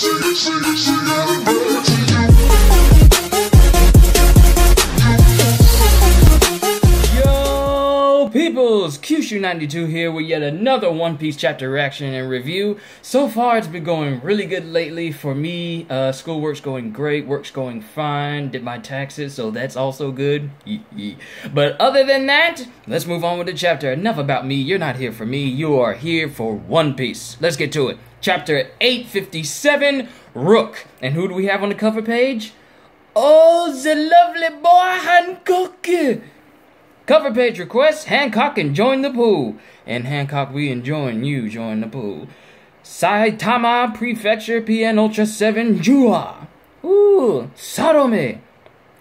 Yo, peoples! Kyushu92 here with yet another One Piece chapter reaction and review. So far, it's been going really good lately for me. Schoolwork's going great, work's going fine, did my taxes, so that's also good. But other than that, let's move on with the chapter. Enough about me, you're not here for me, you are here for One Piece. Let's get to it. Chapter 857, Rook. And who do we have on the cover page? Oh, the lovely boy Hancock! Cover page request, Hancock can join the pool. And Hancock, we enjoying you join the pool. Saitama Prefecture PN Ultra 7 Jua. Ooh, Sarome.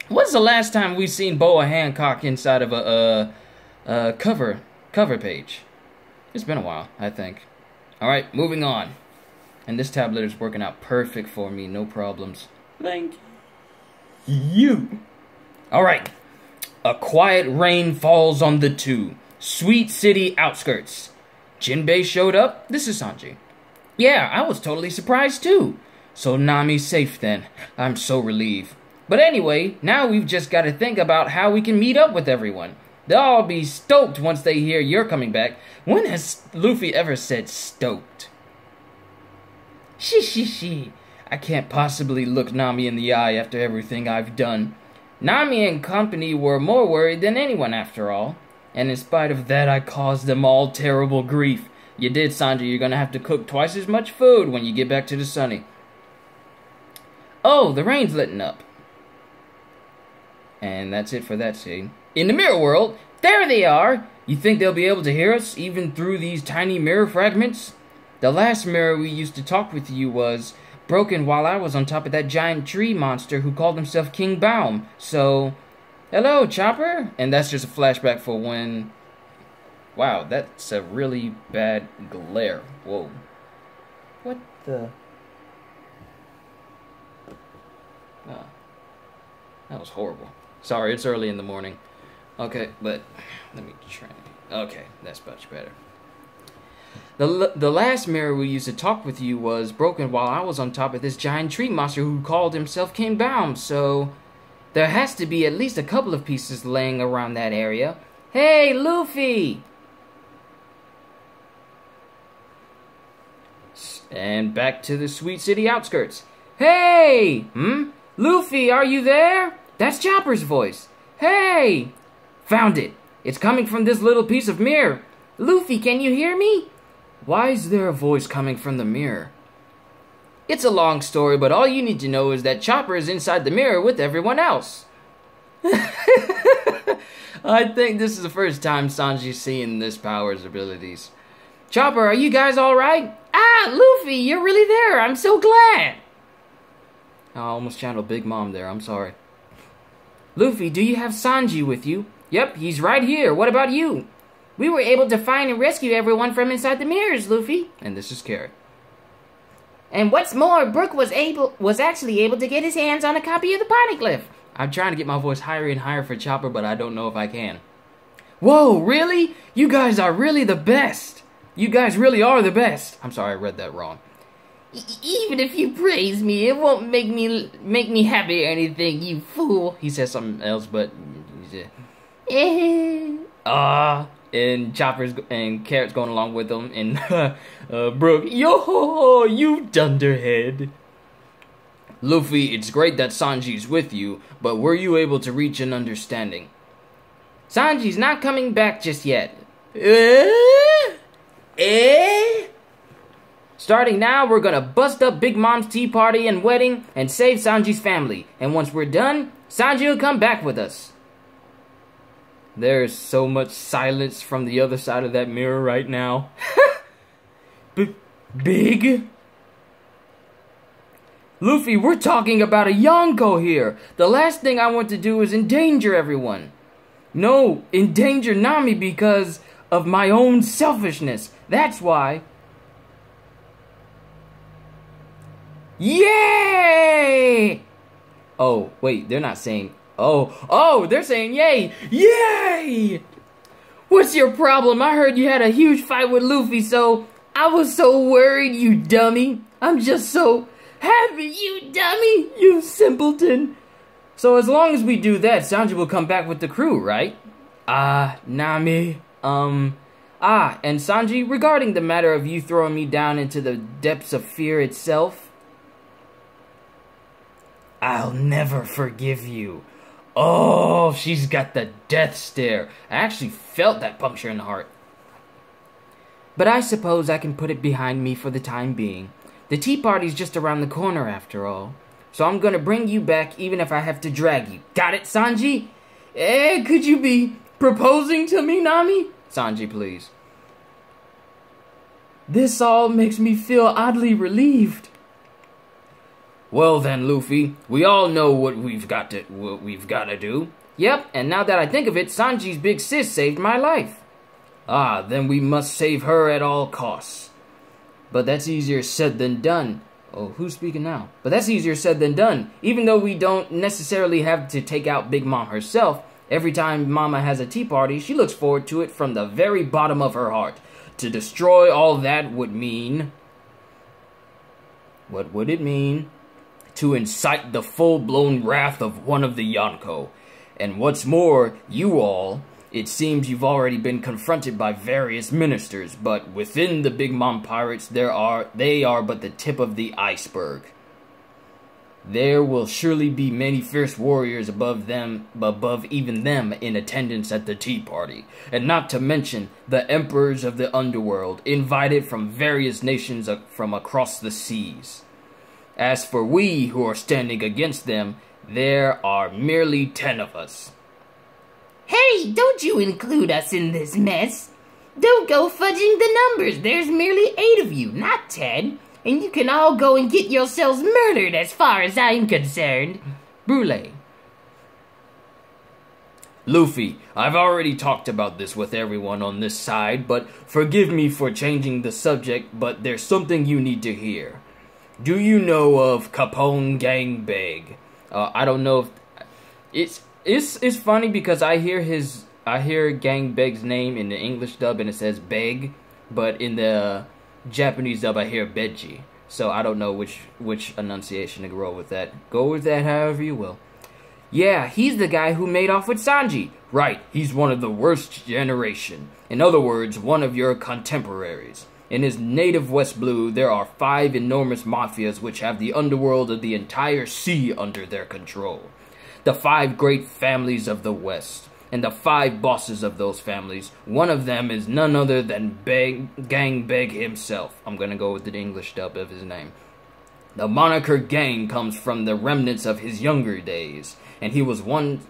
When's the last time we seen Boa Hancock inside of a cover page? It's been a while, I think. Alright, moving on. And this tablet is working out perfect for me, no problems. Thank you. Alright. A quiet rain falls on the two. Sweet City outskirts. Jinbe showed up. This is Sanji. Yeah, I was totally surprised too. So Nami's safe then. I'm so relieved. But anyway, now we've just got to think about how we can meet up with everyone. They'll all be stoked once they hear you're coming back. When has Luffy ever said stoked? She. I can't possibly look Nami in the eye after everything I've done. Nami and company were more worried than anyone after all. And in spite of that, I caused them all terrible grief. You did, Sanji. You're gonna have to cook twice as much food when you get back to the Sunny. Oh, the rain's letting up. And that's it for that scene. In the mirror world, there they are! You think they'll be able to hear us, even through these tiny mirror fragments? The last mirror we used to talk with you was broken while I was on top of that giant tree monster who called himself King Baum. So, hello, Chopper! And that's just a flashback for when... Wow, that's a really bad glare. Whoa. What the... Oh. That was horrible. Sorry, it's early in the morning. Okay, but let me try. Okay, that's much better. The last mirror we used to talk with you was broken while I was on top of this giant tree monster who called himself King Baum, so there has to be at least a couple of pieces laying around that area. Hey, Luffy! And back to the Sweet City outskirts. Hey! Luffy, are you there? That's Chopper's voice. Hey! Found it. It's coming from this little piece of mirror. Luffy, can you hear me? Why is there a voice coming from the mirror? It's a long story, but all you need to know is that Chopper is inside the mirror with everyone else. I think this is the first time Sanji's seeing this power's abilities. Chopper, are you guys alright? Ah, Luffy, you're really there. I'm so glad. I almost channeled Big Mom there. I'm sorry. Luffy, do you have Sanji with you? Yep, he's right here. What about you? We were able to find and rescue everyone from inside the mirrors, Luffy. And this is Carrot. And what's more, Brook was actually able to get his hands on a copy of the Poneglyph. I'm trying to get my voice higher and higher for Chopper, but I don't know if I can. Whoa, really? You guys are really the best. You guys really are the best. I'm sorry, I read that wrong. Even if you praise me, it won't make me happy or anything, you fool. He says something else, but... And Chopper's and Carrot's going along with them, and Brook, yo, you dunderhead. Luffy, it's great that Sanji's with you, but were you able to reach an understanding? Sanji's not coming back just yet. Starting now, we're gonna bust up Big Mom's tea party and wedding and save Sanji's family. And once we're done, Sanji will come back with us. There's so much silence from the other side of that mirror right now. Big? Luffy, we're talking about a Yonko here. The last thing I want to do is endanger everyone. No, endanger Nami because of my own selfishness. That's why. Yay! Oh, wait, they're not saying... Oh, they're saying yay! Yay! What's your problem? I heard you had a huge fight with Luffy, so I was so worried, you dummy. I'm just so Have it, you dummy! You simpleton! So as long as we do that, Sanji will come back with the crew, right? Nami, and Sanji, regarding the matter of you throwing me down into the depths of fear itself, I'll never forgive you. Oh, she's got the death stare. I actually felt that puncture in the heart. But I suppose I can put it behind me for the time being. The tea party's just around the corner after all. So I'm gonna bring you back even if I have to drag you. Got it, Sanji? Could you be proposing to me, Nami? Sanji, please. This all makes me feel oddly relieved. Well then, Luffy, we all know what we've got to do. Yep, and now that I think of it, Sanji's big sis saved my life. Then we must save her at all costs. But that's easier said than done. Oh, who's speaking now? But that's easier said than done. Even though we don't necessarily have to take out Big Mom herself, every time Mama has a tea party, she looks forward to it from the very bottom of her heart. To destroy all that would mean... What would it mean? To incite the full-blown wrath of one of the Yonko. And what's more, you all... It seems you've already been confronted by various ministers, but within the Big Mom Pirates, they are but the tip of the iceberg. There will surely be many fierce warriors above even them in attendance at the tea party, and not to mention the emperors of the underworld, invited from various nations from across the seas. As for we who are standing against them, there are merely 10 of us. Hey, don't you include us in this mess. Don't go fudging the numbers. There's merely 8 of you, not 10. And you can all go and get yourselves murdered as far as I'm concerned. Brule. Luffy, I've already talked about this with everyone on this side, but forgive me for changing the subject, but there's something you need to hear. Do you know of Capone Gang Bege? I don't know if... It's funny because I hear Gang Bege's name in the English dub and it says Beg, but in the Japanese dub I hear Bege. So I don't know which enunciation to roll with that. Go with that however you will. Yeah, he's the guy who made off with Sanji. Right, he's one of the worst generation. In other words, one of your contemporaries. In his native West Blue, there are 5 enormous mafias which have the underworld of the entire sea under their control. The 5 great families of the West, and the 5 bosses of those families. One of them is none other than Gang Bege himself. I'm gonna go with the English dub of his name. The moniker Gang comes from the remnants of his younger days, and he was one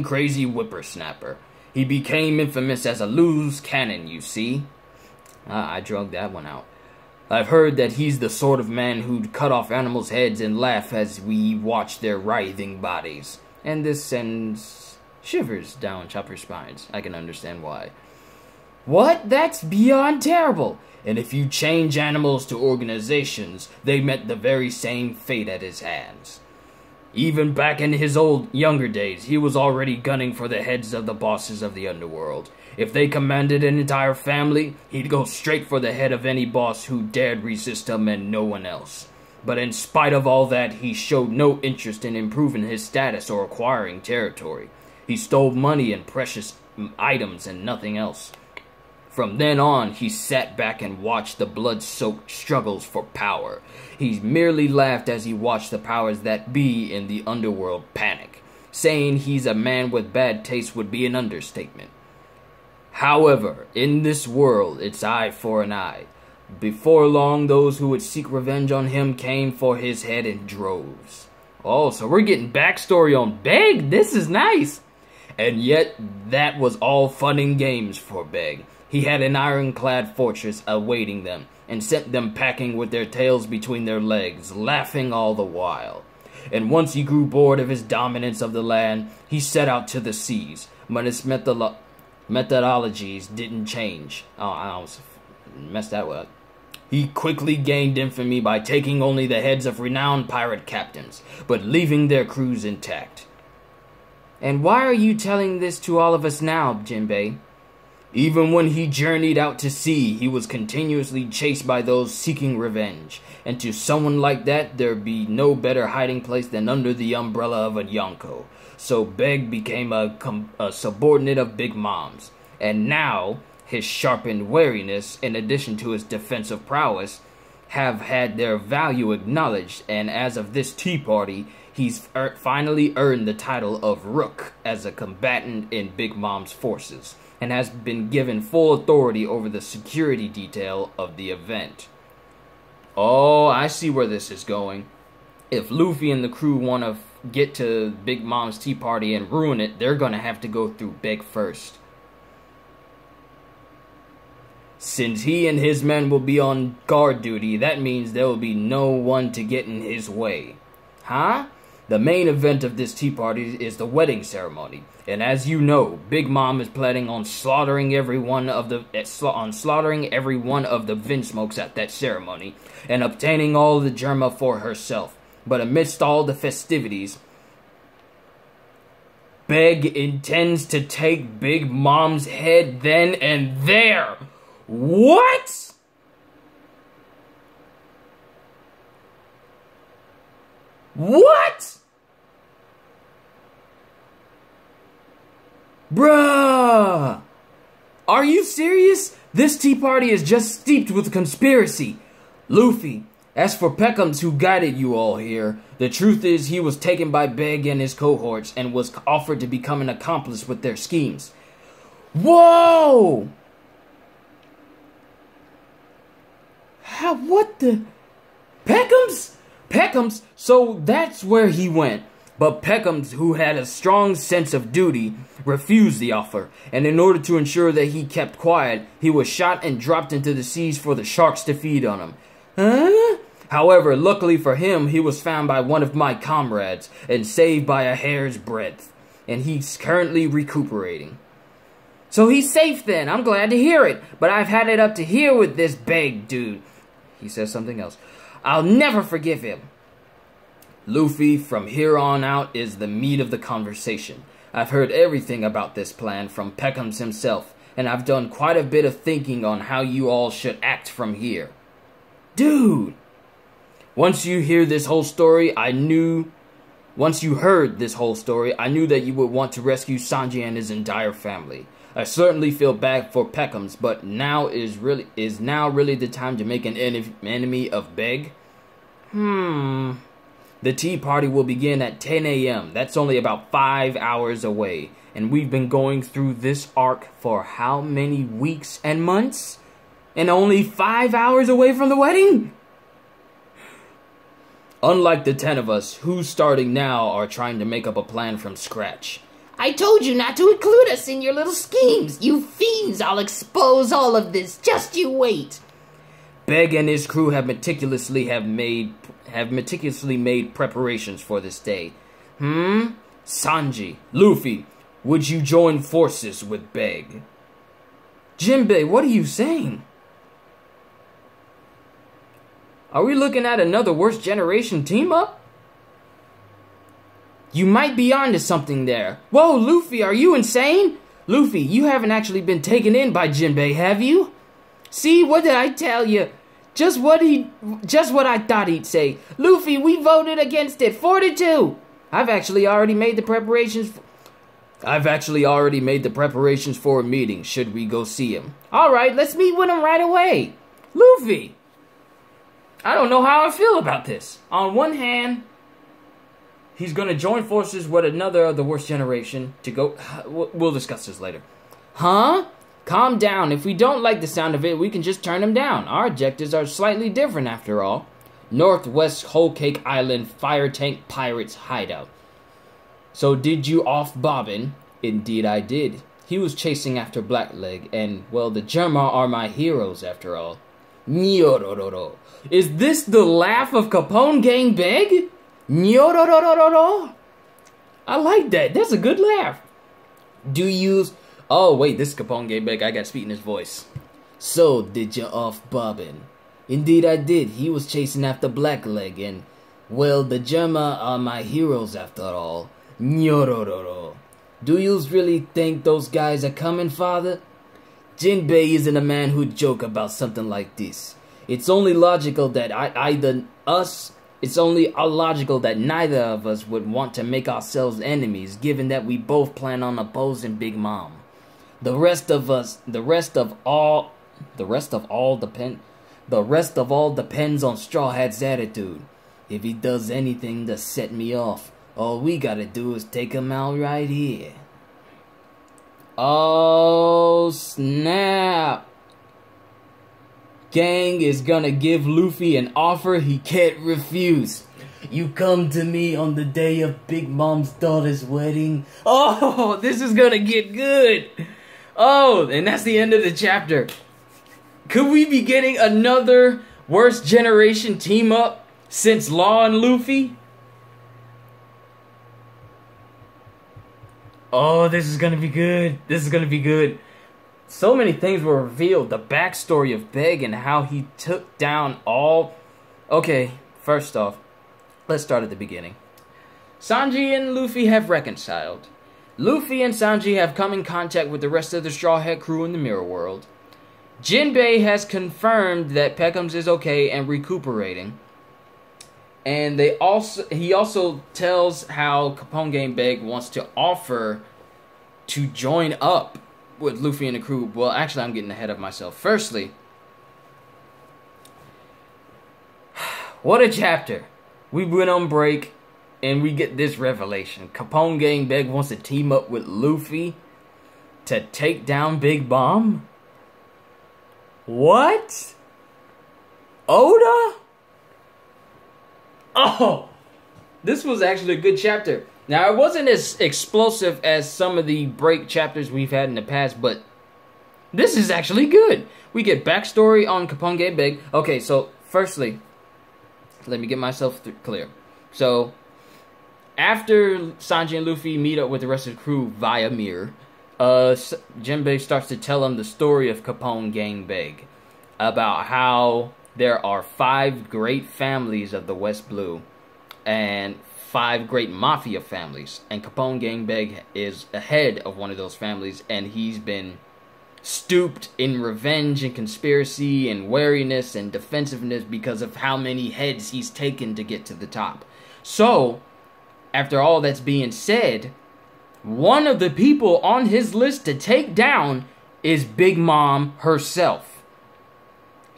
crazy whippersnapper. He became infamous as a loose cannon, you see. I drug that one out. I've heard that he's the sort of man who'd cut off animals' heads and laugh as we watch their writhing bodies. And this sends shivers down Chopper's spines. I can understand why. What? That's beyond terrible. And if you change animals to organizations, they met the very same fate at his hands. Even back in his younger days, he was already gunning for the heads of the bosses of the underworld. If they commanded an entire family, he'd go straight for the head of any boss who dared resist him and no one else. But in spite of all that, he showed no interest in improving his status or acquiring territory. He stole money and precious items and nothing else. From then on, he sat back and watched the blood-soaked struggles for power. He merely laughed as he watched the powers that be in the underworld panic. Saying he's a man with bad taste would be an understatement. However, in this world, it's eye for an eye. Before long, those who would seek revenge on him came for his head in droves. Oh, so we're getting backstory on Bege. This is nice. And yet, that was all fun and games for Bege. He had an ironclad fortress awaiting them, and sent them packing with their tails between their legs, laughing all the while. And once he grew bored of his dominance of the land, he set out to the seas, but his methodologies didn't change. Oh, I almost messed that up. He quickly gained infamy by taking only the heads of renowned pirate captains, but leaving their crews intact. And why are you telling this to all of us now, Jinbe? Even when he journeyed out to sea, he was continuously chased by those seeking revenge. And to someone like that, there'd be no better hiding place than under the umbrella of a Yonko. So Bege became a subordinate of Big Mom's. And now, his sharpened wariness, in addition to his defensive prowess, have had their value acknowledged. And as of this tea party, he's finally earned the title of Rook as a combatant in Big Mom's forces, and has been given full authority over the security detail of the event. Oh, I see where this is going. If Luffy and the crew want to get to Big Mom's tea party and ruin it, they're going to have to go through Bege first. Since he and his men will be on guard duty, that means there will be no one to get in his way. Huh? The main event of this tea party is the wedding ceremony, and as you know, Big Mom is planning on slaughtering every one of the Vinsmokes at that ceremony, and obtaining all the Germa for herself. But amidst all the festivities, Bege intends to take Big Mom's head then and there. What? What? Bruh! Are you serious? This tea party is just steeped with conspiracy. Luffy, as for Peckham's who guided you all here, the truth is he was taken by Bege and his cohorts and was offered to become an accomplice with their schemes. Whoa! How, what the? Peckham's? Peckham's? So that's where he went. But Peckham's, who had a strong sense of duty, refused the offer, and in order to ensure that he kept quiet, he was shot and dropped into the seas for the sharks to feed on him. Huh? However, luckily for him, he was found by one of my comrades and saved by a hair's breadth, and he's currently recuperating. So he's safe then, I'm glad to hear it, but I've had it up to here with this Bege dude. He says something else. I'll never forgive him. Luffy, from here on out, is the meat of the conversation. I've heard everything about this plan from Peckham's himself, and I've done quite a bit of thinking on how you all should act from here. Dude! Once you heard this whole story, I knew that you would want to rescue Sanji and his entire family. I certainly feel bad for Peckham's, but now is really the time to make an enemy of Bege? The tea party will begin at 10 a.m. That's only about 5 hours away. And we've been going through this arc for how many weeks and months? And only 5 hours away from the wedding? Unlike the 10 of us, who starting now are trying to make up a plan from scratch. I told you not to include us in your little schemes. You fiends, I'll expose all of this. Just you wait. Bege and his crew have meticulously made preparations for this day. Sanji, Luffy, would you join forces with Bege? Jinbe, what are you saying? Are we looking at another Worst Generation team-up? You might be onto something there. Whoa, Luffy, are you insane? Luffy, you haven't actually been taken in by Jinbe, have you? See, what did I tell you? Just what I thought he'd say. Luffy, we voted against it, 4-2. I've actually already made the preparations for a meeting, should we go see him. Alright, let's meet with him right away. Luffy! I don't know how I feel about this. On one hand, he's gonna join forces with another of the Worst Generation to go... We'll discuss this later. Huh? Calm down. If we don't like the sound of it, we can just turn him down. Our objectives are slightly different after all. Northwest Whole Cake Island Fire Tank Pirates Hideout. So did you off Bobbin? Indeed I did. He was chasing after Blackleg, and, well, the Germa are my heroes after all. Nyorororo. Is this the laugh of Capone Gang Bege? Nyorororo. I like that. That's a good laugh. Do you... Oh, wait, this is Capone Gang Bege. I got speed in his voice. So, did you off Bobbin? Indeed I did. He was chasing after Blackleg, and, well, the Germa are my heroes after all. Nyorororo. Do you really think those guys are coming, father? Jinbe isn't a man who'd joke about something like this. It's only logical that It's only illogical that neither of us would want to make ourselves enemies, given that we both plan on opposing Big Mom. The rest of all depends on Straw Hat's attitude. If he does anything to set me off, all we gotta do is take him out right here. Oh, snap. Gang is gonna give Luffy an offer he can't refuse. You come to me on the day of Big Mom's daughter's wedding. Oh, this is gonna get good. Oh, and that's the end of the chapter. Could we be getting another Worst Generation team up since Law and Luffy? Oh, this is gonna be good. This is gonna be good. So many things were revealed. The backstory of Bege and how he took down all... Okay, first off, let's start at the beginning. Sanji and Luffy have reconciled. Luffy and Sanji have come in contact with the rest of the Straw Hat crew in the Mirror World. Jinbe has confirmed that Peckham's is okay and recuperating. And he also tells how Capone and Bege wants to offer to join up with Luffy and the crew. Well, actually, I'm getting ahead of myself. Firstly, what a chapter. We went on break, and we get this revelation. Capone and Bege wants to team up with Luffy to take down Big Mom? What? Oda? Oh, this was actually a good chapter. Now, it wasn't as explosive as some of the break chapters we've had in the past, but this is actually good. We get backstory on Capone and Bege. Okay, so firstly, let me get myself clear. So, after Sanji and Luffy meet up with the rest of the crew via mirror, Jinbe starts to tell them the story of Capone and Bege, about how there are 5 great families of the West Blue, and 5 great mafia families, and Capone and Bege is ahead of one of those families, and he's been stooped in revenge and conspiracy and wariness and defensiveness because of how many heads he's taken to get to the top. So, after all that's being said, one of the people on his list to take down is Big Mom herself.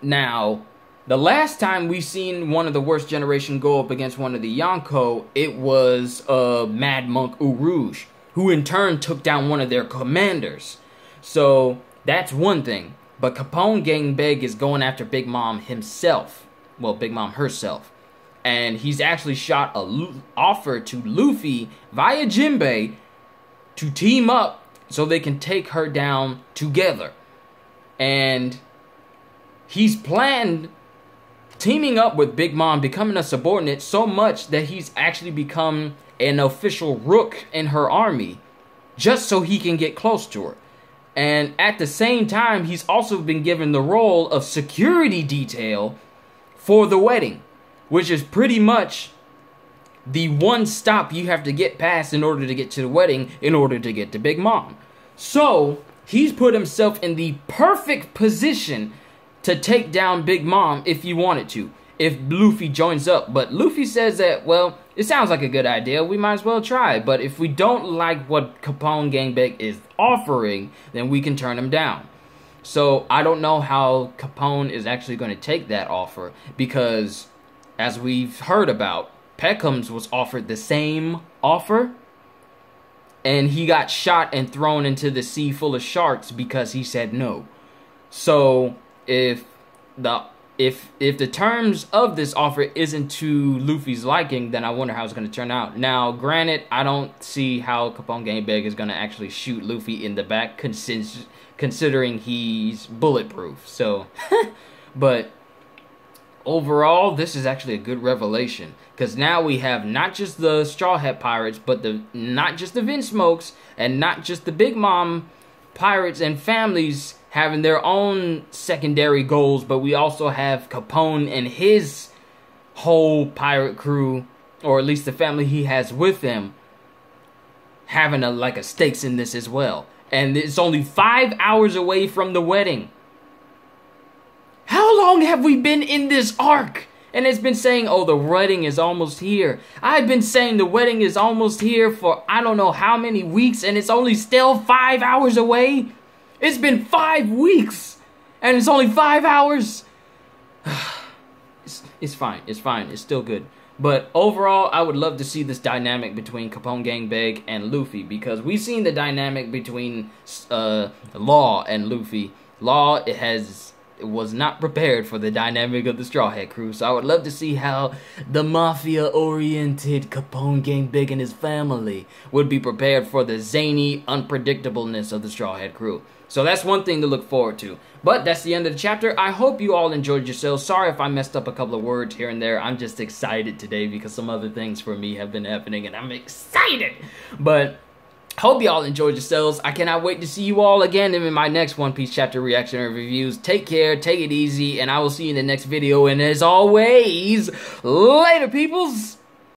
Now, the last time we seen one of the Worst Generation go up against one of the Yonko, it was Mad Monk Urouge, who in turn took down one of their commanders. So, that's one thing. But Capone and Bege is going after Big Mom himself. Well, Big Mom herself. And he's actually shot an offer to Luffy via Jinbe to team up so they can take her down together. And he's planned teaming up with Big Mom, becoming a subordinate so much that he's actually become an official Rook in her army, just so he can get close to her. And at the same time, he's also been given the role of security detail for the wedding, which is pretty much the one stop you have to get past in order to get to the wedding, in order to get to Big Mom. So, he's put himself in the perfect position to take down Big Mom if he wanted to, if Luffy joins up. But Luffy says that, well, it sounds like a good idea, we might as well try. But if we don't like what Capone and Bege is offering, then we can turn him down. So, I don't know how Capone is actually going to take that offer, because, as we've heard about, Peckham's was offered the same offer, and he got shot and thrown into the sea full of sharks because he said no. So, if the terms of this offer isn't to Luffy's liking, then I wonder how it's going to turn out. Now, granted, I don't see how Capone and Bege is going to actually shoot Luffy in the back, considering he's bulletproof. So, but overall, this is actually a good revelation, because now we have not just the Straw Hat Pirates, but not just the Vinsmokes, and not just the Big Mom pirates and families having their own secondary goals, but we also have Capone and his whole pirate crew, or at least the family he has with him, having a stakes in this as well. And it's only 5 hours away from the wedding. How long have we been in this arc? And it's been saying, oh, the wedding is almost here. I've been saying the wedding is almost here for I don't know how many weeks, and it's only still 5 hours away? It's been 5 weeks, and it's only 5 hours? It's fine. It's fine. It's still good. But overall, I would love to see this dynamic between Capone Gang Bege and Luffy, because we've seen the dynamic between Law and Luffy. Law was not prepared for the dynamic of the Straw Hat Crew, so I would love to see how the mafia-oriented Capone Gang Bege and his family would be prepared for the zany unpredictableness of the Straw Hat Crew. So that's one thing to look forward to. But that's the end of the chapter. I hope you all enjoyed yourselves. Sorry if I messed up a couple of words here and there. I'm just excited today because some other things for me have been happening, and I'm excited. But hope you all enjoyed yourselves. I cannot wait to see you all again in my next One Piece chapter reaction and reviews. Take care, take it easy, and I will see you in the next video. And as always, later, peoples!